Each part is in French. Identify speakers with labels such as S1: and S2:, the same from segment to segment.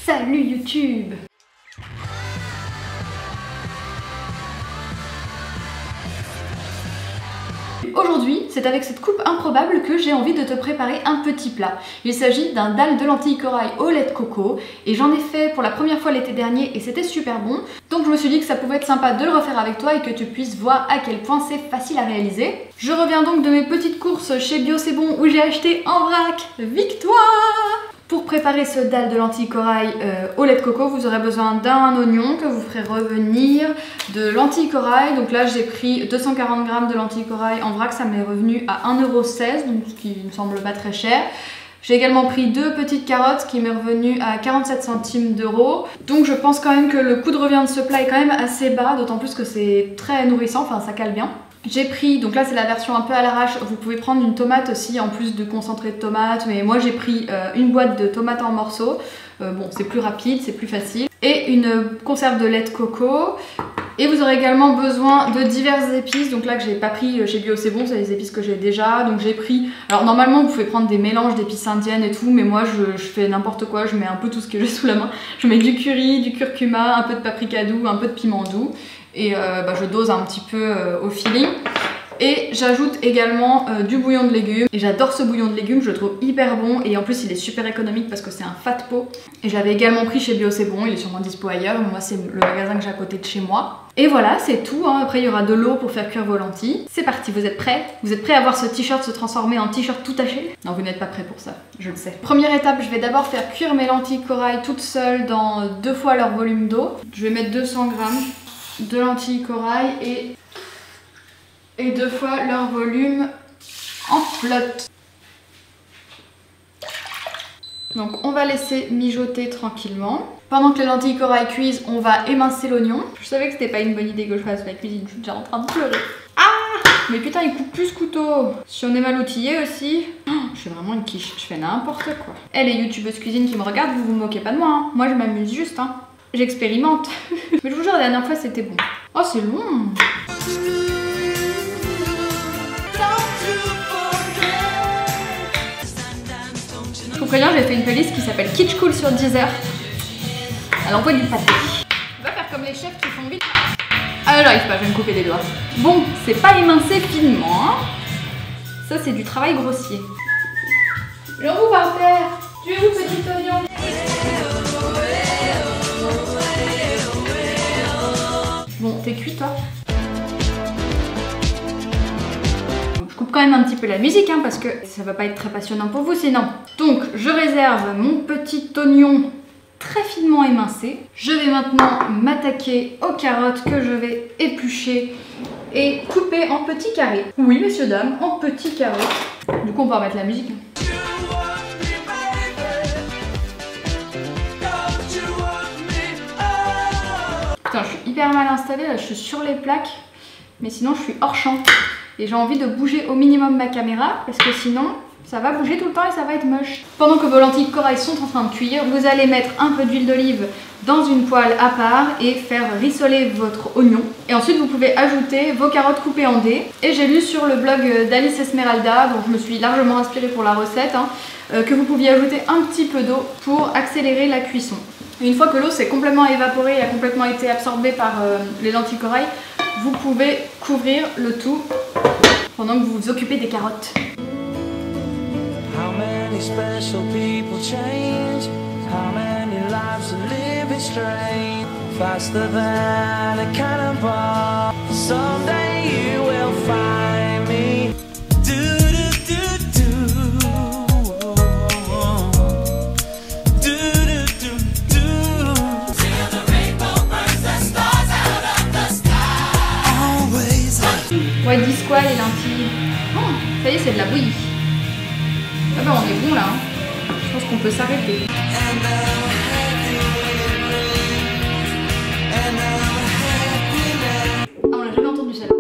S1: Salut YouTube! Aujourd'hui, c'est avec cette coupe improbable que j'ai envie de te préparer un petit plat. Il s'agit d'un dalle de lentilles corail au lait de coco et j'en ai fait pour la première fois l'été dernier et c'était super bon. Donc je me suis dit que ça pouvait être sympa de le refaire avec toi et que tu puisses voir à quel point c'est facile à réaliser. Je reviens donc de mes petites courses chez Bio C'est Bon où j'ai acheté en vrac Victoire! Pour préparer ce dalle de lentilles corail au lait de coco, vous aurez besoin d'un oignon que vous ferez revenir, de lentilles corail. Donc là, j'ai pris 240 g de lentilles corail en vrac, ça m'est revenu à 1,16 €, donc ce qui me semble pas très cher. J'ai également pris 2 petites carottes qui m'est revenu à 47 centimes d'euros. Donc je pense quand même que le coût de revient de ce plat est quand même assez bas, d'autant plus que c'est très nourrissant, enfin ça cale bien. J'ai pris, donc là c'est la version un peu à l'arrache, vous pouvez prendre une tomate aussi en plus de concentré de tomate, mais moi j'ai pris une boîte de tomates en morceaux, bon c'est plus rapide, c'est plus facile, et une conserve de lait de coco. Et vous aurez également besoin de diverses épices, donc là que j'ai pas pris chez Bio C'est Bon, c'est les épices que j'ai déjà, donc j'ai pris, alors normalement vous pouvez prendre des mélanges d'épices indiennes et tout, mais moi je fais n'importe quoi, je mets un peu tout ce que j'ai sous la main, je mets du curry, du curcuma, un peu de paprika doux, un peu de piment doux, et je dose un petit peu au feeling. Et j'ajoute également du bouillon de légumes. Et j'adore ce bouillon de légumes, je le trouve hyper bon. Et en plus il est super économique parce que c'est un fat pot. Et j'avais également pris chez Bio C'est Bon, il est sûrement dispo ailleurs. Moi c'est le magasin que j'ai à côté de chez moi. Et voilà, c'est tout, hein. Après il y aura de l'eau pour faire cuire vos lentilles. C'est parti, vous êtes prêts? Vous êtes prêts à voir ce t-shirt se transformer en t-shirt tout taché? Non, vous n'êtes pas prêts pour ça, je le sais. Première étape, je vais d'abord faire cuire mes lentilles corail toutes seules dans 2 fois leur volume d'eau. Je vais mettre 200 g de lentilles corail et 2 fois leur volume en flotte. Donc on va laisser mijoter tranquillement. Pendant que les lentilles corail cuisent, on va émincer l'oignon. Je savais que c'était pas une bonne idée que je fasse la cuisine, je suis déjà en train de pleurer. Ah! Mais putain, il coupe plus ce couteau. Si on est mal outillé aussi. Oh, je fais vraiment une quiche, je fais n'importe quoi. Eh les youtubeuses cuisine qui me regardent, vous vous moquez pas de moi, hein. Moi je m'amuse juste, hein. J'expérimente. Mais je vous jure, la dernière fois c'était bon. Oh c'est long. Je vous préviens, j'ai fait une playlist qui s'appelle Kitsch Cool sur Deezer. Elle envoie du pâté. On va faire comme les chefs qui font vite. Ah j'arrive pas, je vais me couper les doigts. Bon, c'est pas émincé finement, hein. Ça c'est du travail grossier. L'enroue par terre. Tu es où petit oignon? Bon, t'es cuit toi? Je coupe quand même un petit peu la musique hein, parce que ça va pas être très passionnant pour vous sinon. Donc je réserve mon petit oignon très finement émincé. Je vais maintenant m'attaquer aux carottes que je vais éplucher et couper en petits carrés. Oui messieurs dames, en petits carrés. Du coup on va remettre la musique. Putain, je suis hyper mal installée là, je suis sur les plaques, mais sinon je suis hors champ. Et j'ai envie de bouger au minimum ma caméra parce que sinon ça va bouger tout le temps et ça va être moche. Pendant que vos lentilles corail sont en train de cuire, vous allez mettre un peu d'huile d'olive dans une poêle à part et faire rissoler votre oignon. Et ensuite vous pouvez ajouter vos carottes coupées en dés. Et j'ai lu sur le blog d'Alice Esmeralda, donc je me suis largement inspirée pour la recette, hein, que vous pouviez ajouter un petit peu d'eau pour accélérer la cuisson. Et une fois que l'eau s'est complètement évaporée et a complètement été absorbée par les lentilles corail, vous pouvez couvrir le tout pendant que vous vous occupez des carottes. How many special people change? How many lives are living strange? Faster than a cannonball. Someday you will find me. Ouais, dis quoi les lentilles? Oh, ça y est, c'est de la bouillie. Ah bah on est bon là, hein. Je pense qu'on peut s'arrêter. Ah, on l'a jamais entendu celle-là.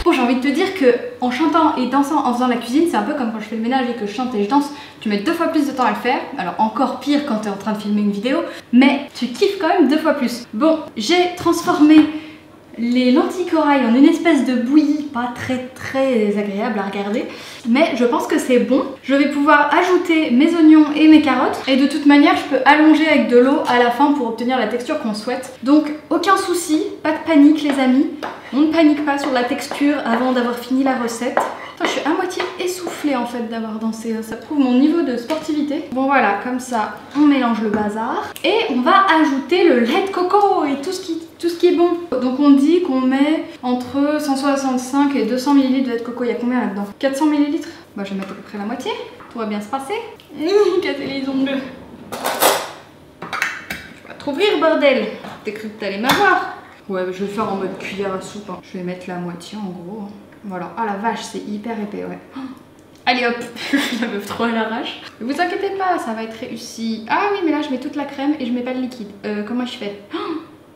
S1: Bon, j'ai envie de te dire que que en chantant et dansant en faisant la cuisine, c'est un peu comme quand je fais le ménage et que je chante et je danse, tu mets 2 fois plus de temps à le faire. Alors encore pire quand tu es en train de filmer une vidéo, mais tu kiffes quand même 2 fois plus. Bon, j'ai transformé les lentilles corail en une espèce de bouillie pas très agréable à regarder, mais je pense que c'est bon. Je vais pouvoir ajouter mes oignons et mes carottes, et de toute manière je peux allonger avec de l'eau à la fin pour obtenir la texture qu'on souhaite. Donc aucun souci, pas de panique les amis, on ne panique pas sur la texture avant d'avoir fini la recette. Attends, je suis à moitié essoufflée en fait d'avoir dansé, ça prouve mon niveau de sportivité. Bon voilà, comme ça on mélange le bazar et on va ajouter le lait de coco et tout ce qui est bon. Donc on dit qu'on met entre 165 et 200 ml de lait de coco. Il y a combien là-dedans? 400 ml? Bah je vais mettre à peu près la moitié. Tout va bien se passer. Casser les ongles. Je vais pas trop rire bordel. T'as cru que t'allais m'avoir? Ouais, je vais faire en mode cuillère à soupe. Hein. Je vais mettre la moitié en gros. Voilà. Ah la vache, c'est hyper épais, ouais. Allez hop, la meuf trop à l'arrache. Ne vous inquiétez pas, ça va être réussi. Ah oui, mais là je mets toute la crème et je mets pas le liquide. Comment je fais?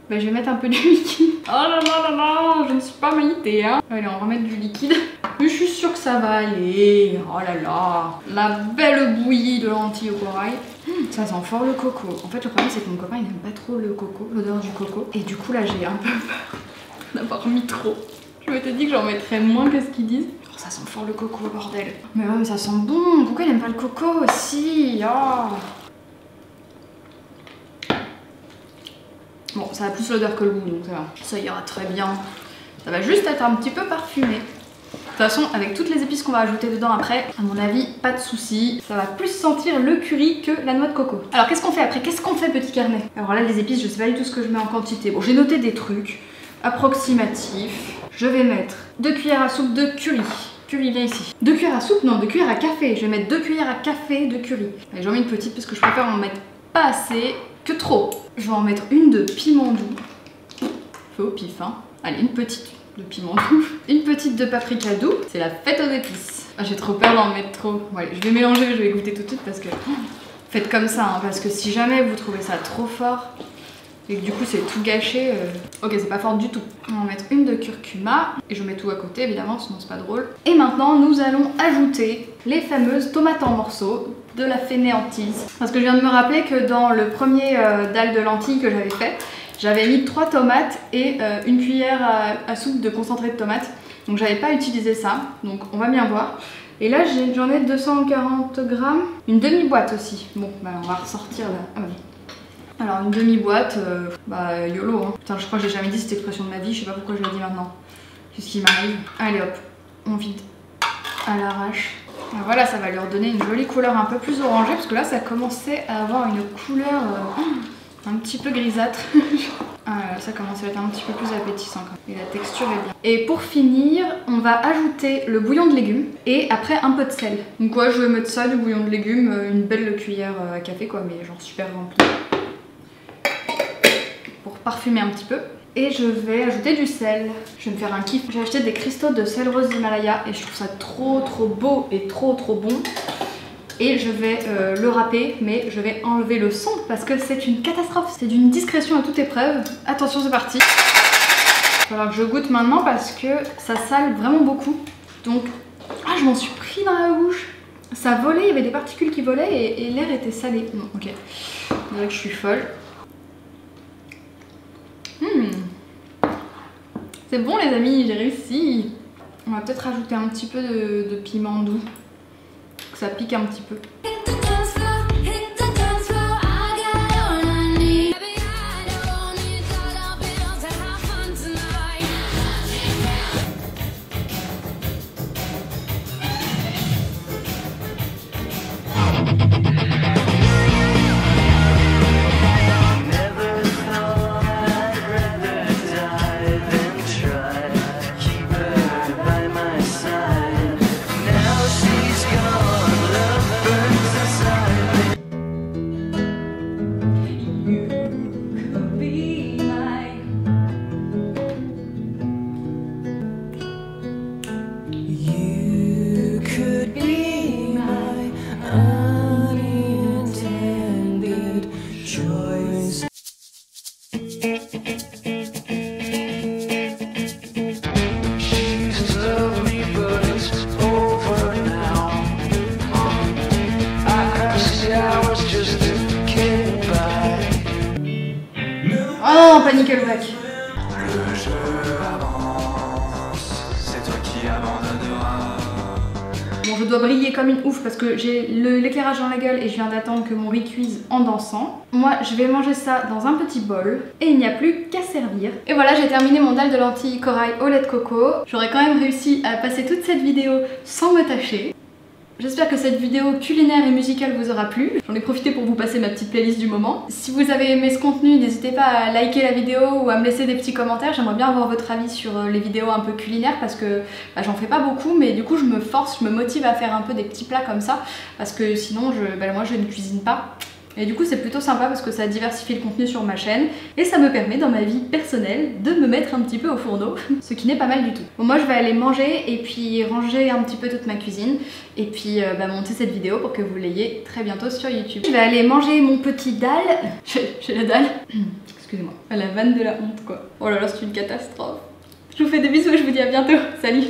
S1: Bah, je vais mettre un peu de liquide. Oh là là là là, je ne suis pas maïtée hein. Allez, on va remettre du liquide. Mais je suis sûre que ça va aller. Oh là là, la belle bouillie de lentilles au corail. Ça sent fort le coco. En fait, le problème c'est que mon copain il n'aime pas trop le coco, l'odeur du coco. Et du coup là j'ai un peu peur d'avoir mis trop. Je m'étais dit que j'en mettrais moins que ce qu'ils disent. Oh, ça sent fort le coco, bordel. Mais ouais, mais ça sent bon. Pourquoi il n'aime pas le coco aussi? Oh. Bon, ça a plus l'odeur que le goût, donc ça ira très bien. Ça va juste être un petit peu parfumé. De toute façon, avec toutes les épices qu'on va ajouter dedans après, à mon avis, pas de soucis. Ça va plus sentir le curry que la noix de coco. Alors, qu'est-ce qu'on fait après? Qu'est-ce qu'on fait, petit carnet? Alors là, les épices, je sais pas du tout ce que je mets en quantité. Bon, j'ai noté des trucs approximatifs. Je vais mettre 2 cuillères à soupe de curry. Curry, viens ici. 2 cuillères à soupe? Non, 2 cuillères à café. Je vais mettre 2 cuillères à café de curry. Allez, j'en mets une petite parce que je préfère en mettre pas assez que trop. Je vais en mettre une de piment doux. Fait au pif, hein. Allez, une petite de piment doux. Une petite de paprika doux. C'est la fête aux épices. Ah, j'ai trop peur d'en mettre trop. Ouais, je vais mélanger, je vais goûter tout de suite parce que... Faites comme ça, hein, parce que si jamais vous trouvez ça trop fort et que du coup c'est tout gâché, ok, c'est pas fort du tout. On va en mettre une de curcuma et je mets tout à côté évidemment, sinon c'est pas drôle. Et maintenant nous allons ajouter les fameuses tomates en morceaux de la fainéantise. Parce que je viens de me rappeler que dans le premier dalle de lentilles que j'avais fait, j'avais mis 3 tomates et une cuillère à soupe de concentré de tomates. Donc j'avais pas utilisé ça, donc on va bien voir. Et là j'en ai 240 grammes, une demi-boîte aussi. Bon, bah on va ressortir là. Ah, oui. Alors une demi-boîte, bah YOLO hein. Putain, je crois que j'ai jamais dit cette expression de ma vie, je sais pas pourquoi je la dis maintenant. C'est ce qui m'arrive. Allez hop, on vide à l'arrache. Voilà, ça va leur donner une jolie couleur un peu plus orangée parce que là ça commençait à avoir une couleur un petit peu grisâtre. Ah, ça commence à être un petit peu plus appétissant quand même. Et la texture est bien. Et pour finir, on va ajouter le bouillon de légumes et après un peu de sel. Donc ouais, je vais mettre ça, du bouillon de légumes, une belle cuillère à café quoi, mais genre super remplie. Pour parfumer un petit peu. Et je vais ajouter du sel. Je vais me faire un kiff. J'ai acheté des cristaux de sel rose d'Himalaya et je trouve ça trop beau et trop bon. Et je vais le râper, mais je vais enlever le son parce que c'est une catastrophe. C'est d'une discrétion à toute épreuve. Attention, c'est parti. Il va falloir que je goûte maintenant parce que ça sale vraiment beaucoup. Donc, ah, je m'en suis pris dans la bouche. Ça volait, il y avait des particules qui volaient et l'air était salé. Bon, ok. On dirait que je suis folle. C'est bon les amis, j'ai réussi. On va peut-être rajouter un petit peu de piment doux. Que ça pique un petit peu. non, pas Nickelback.
S2: Le jeu avance, c'est toi qui abandonneras.
S1: Bon, je dois briller comme une ouf parce que j'ai l'éclairage dans la gueule et je viens d'attendre que mon riz cuise en dansant. Moi, je vais manger ça dans un petit bol et il n'y a plus qu'à servir. Et voilà, j'ai terminé mon dalle de lentilles corail au lait de coco. J'aurais quand même réussi à passer toute cette vidéo sans me tâcher. J'espère que cette vidéo culinaire et musicale vous aura plu. J'en ai profité pour vous passer ma petite playlist du moment. Si vous avez aimé ce contenu, n'hésitez pas à liker la vidéo ou à me laisser des petits commentaires. J'aimerais bien avoir votre avis sur les vidéos un peu culinaires parce que j'en fais pas beaucoup, mais du coup je me force, je me motive à faire un peu des petits plats comme ça parce que sinon moi je ne cuisine pas. Et du coup c'est plutôt sympa parce que ça diversifie le contenu sur ma chaîne et ça me permet dans ma vie personnelle de me mettre un petit peu au fourneau, ce qui n'est pas mal du tout. Bon, moi je vais aller manger et puis ranger un petit peu toute ma cuisine et puis monter cette vidéo pour que vous l'ayez très bientôt sur YouTube. Je vais aller manger mon petit dalle. J'ai la dalle. Excusez-moi. La vanne de la honte quoi. Oh là là, c'est une catastrophe. Je vous fais des bisous et je vous dis à bientôt. Salut!